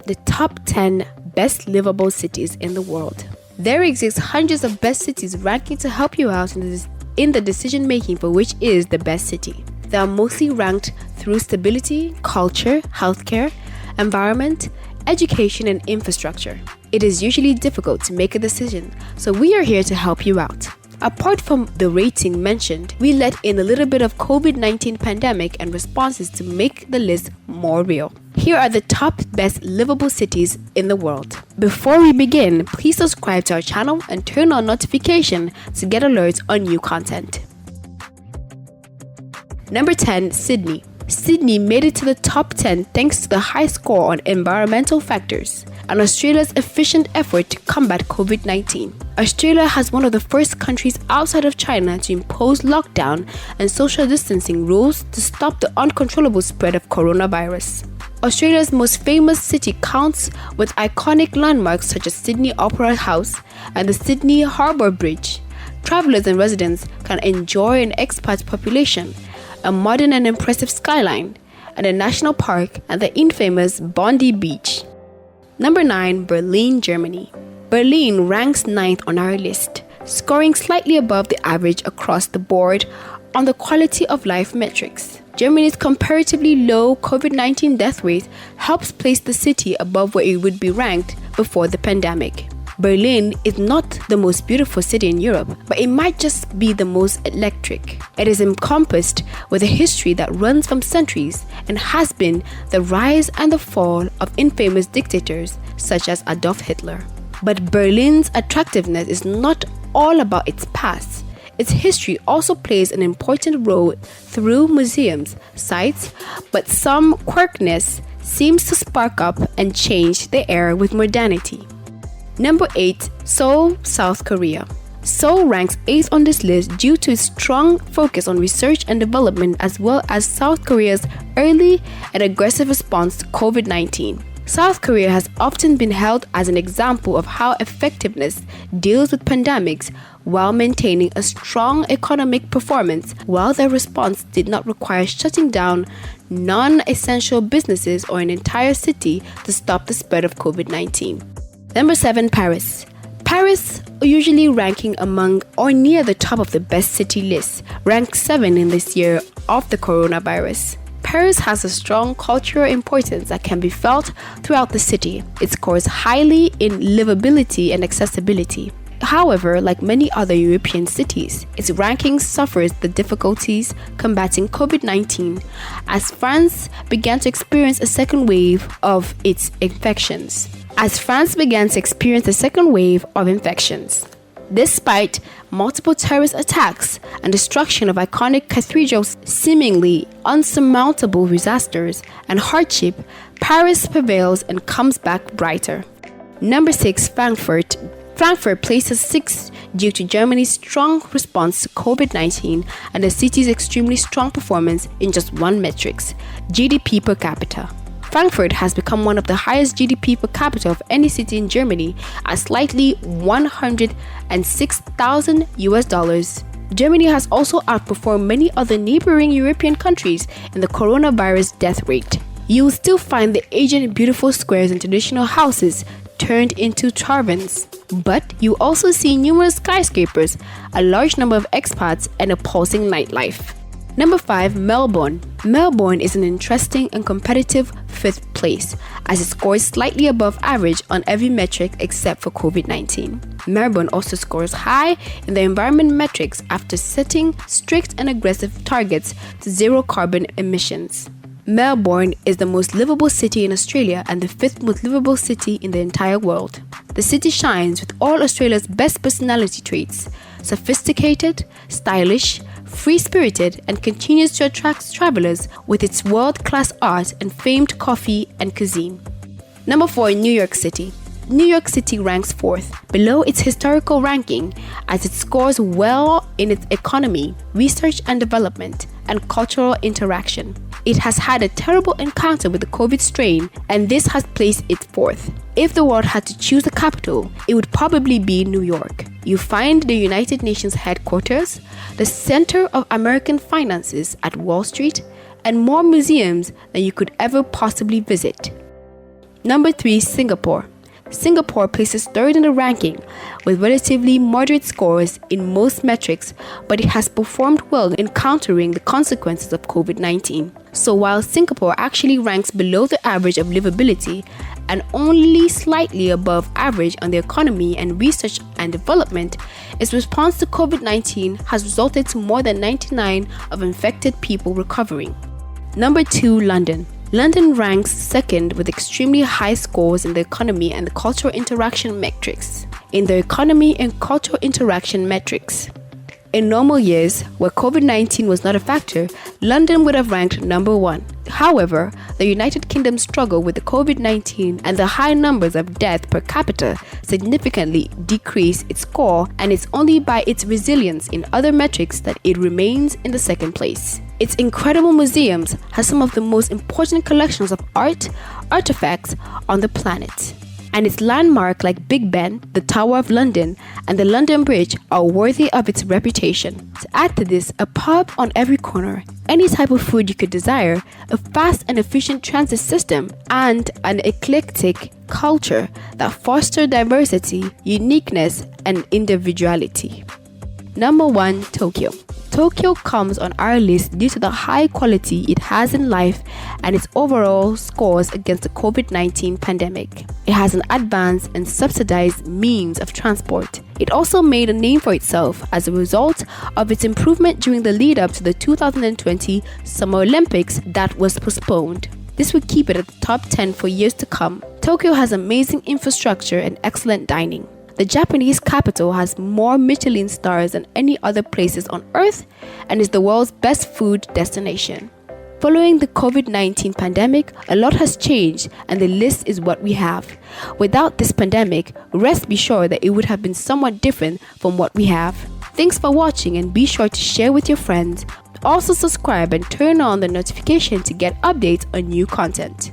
the top 10 best livable cities in the world. There exist hundreds of best cities ranking to help you out in the decision making for which is the best city. They are mostly ranked through stability, culture, healthcare, environment, education, and infrastructure. It is usually difficult to make a decision, so we are here to help you out. Apart from the rating mentioned, we let in a little bit of COVID-19 pandemic and responses to make the list more real. Here are the top best livable cities in the world. Before we begin, please subscribe to our channel and turn on notification to get alerts on new content. Number 10, Sydney. Sydney made it to the top 10 thanks to the high score on environmental factors and Australia's efficient effort to combat COVID-19. Australia has one of the first countries outside of China to impose lockdown and social distancing rules to stop the uncontrollable spread of coronavirus. Australia's most famous city counts with iconic landmarks such as Sydney Opera House and the Sydney Harbour Bridge. Travelers and residents can enjoy an expat population, a modern and impressive skyline, and a national park and the infamous Bondi Beach. Number 9, Berlin, Germany. Berlin ranks 9th on our list, scoring slightly above the average across the board on the quality of life metrics. Germany's comparatively low COVID-19 death rate helps place the city above where it would be ranked before the pandemic. Berlin is not the most beautiful city in Europe, but it might just be the most electric. It is encompassed with a history that runs from centuries and has been the rise and the fall of infamous dictators such as Adolf Hitler. But Berlin's attractiveness is not all about its past. Its history also plays an important role through museums, sites, but some quirkiness seems to spark up and change the air with modernity. Number 8, Seoul, South Korea. Seoul ranks 8th on this list due to its strong focus on research and development as well as South Korea's early and aggressive response to COVID-19. South Korea has often been held as an example of how effectiveness deals with pandemics while maintaining a strong economic performance, while their response did not require shutting down non-essential businesses or an entire city to stop the spread of COVID-19. Number 7, Paris. Paris, usually ranking among or near the top of the best city list, ranked 7 in this year of the coronavirus. Paris has a strong cultural importance that can be felt throughout the city. It scores highly in livability and accessibility. However, like many other European cities, its ranking suffers the difficulties combating COVID-19 as France began to experience a second wave of its infections. Despite multiple terrorist attacks and destruction of iconic cathedrals, seemingly unsurmountable disasters and hardship, Paris prevails and comes back brighter. Number 6, Frankfurt. Frankfurt places 6th due to Germany's strong response to COVID-19 and the city's extremely strong performance in just one metric, GDP per capita. Frankfurt has become one of the highest GDP per capita of any city in Germany at slightly $106,000. Germany has also outperformed many other neighboring European countries in the coronavirus death rate. You will still find the ancient beautiful squares and traditional houses turned into taverns, but you also see numerous skyscrapers, a large number of expats, and a pulsing nightlife. Number 5, Melbourne. Melbourne is an interesting and competitive 5th place as it scores slightly above average on every metric except for COVID-19. Melbourne also scores high in the environment metrics after setting strict and aggressive targets to zero carbon emissions. Melbourne is the most livable city in Australia and the 5th most livable city in the entire world. The city shines with all Australia's best personality traits: sophisticated, stylish, free-spirited, and continues to attract travelers with its world-class art and famed coffee and cuisine. Number 4, New York City. New York City ranks 4th, below its historical ranking, as it scores well in its economy, research and development, and cultural interaction. It has had a terrible encounter with the COVID strain, and this has placed it 4th. If the world had to choose a capital, it would probably be New York. You find the United Nations headquarters, the center of American finances at Wall Street, and more museums than you could ever possibly visit. Number 3, Singapore. Singapore places third in the ranking with relatively moderate scores in most metrics, but it has performed well in countering the consequences of COVID-19. So while Singapore actually ranks below the average of livability and only slightly above average on the economy and research and development, its response to COVID-19 has resulted to more than 99% of infected people recovering. Number 2, London. London ranks second with extremely high scores in the economy and the cultural interaction metrics. In normal years, where COVID-19 was not a factor, London would have ranked number 1. However, the United Kingdom's struggle with the COVID-19 and the high numbers of deaths per capita significantly decreased its score, and it's only by its resilience in other metrics that it remains in the second place. Its incredible museums have some of the most important collections of artifacts on the planet. And its landmarks like Big Ben, the Tower of London, and the London Bridge are worthy of its reputation. To add to this, a pub on every corner, any type of food you could desire, a fast and efficient transit system, and an eclectic culture that foster diversity, uniqueness, and individuality. Number 1, Tokyo. Tokyo comes on our list due to the high quality it has in life and its overall scores against the COVID-19 pandemic. It has an advanced and subsidized means of transport. It also made a name for itself as a result of its improvement during the lead up to the 2020 Summer Olympics that was postponed. This would keep it at the top 10 for years to come. Tokyo has amazing infrastructure and excellent dining. The Japanese capital has more Michelin stars than any other places on Earth and is the world's best food destination. Following the COVID-19 pandemic, a lot has changed and the list is what we have. Without this pandemic, rest be sure that it would have been somewhat different from what we have. Thanks for watching and be sure to share with your friends. Also subscribe and turn on the notification to get updates on new content.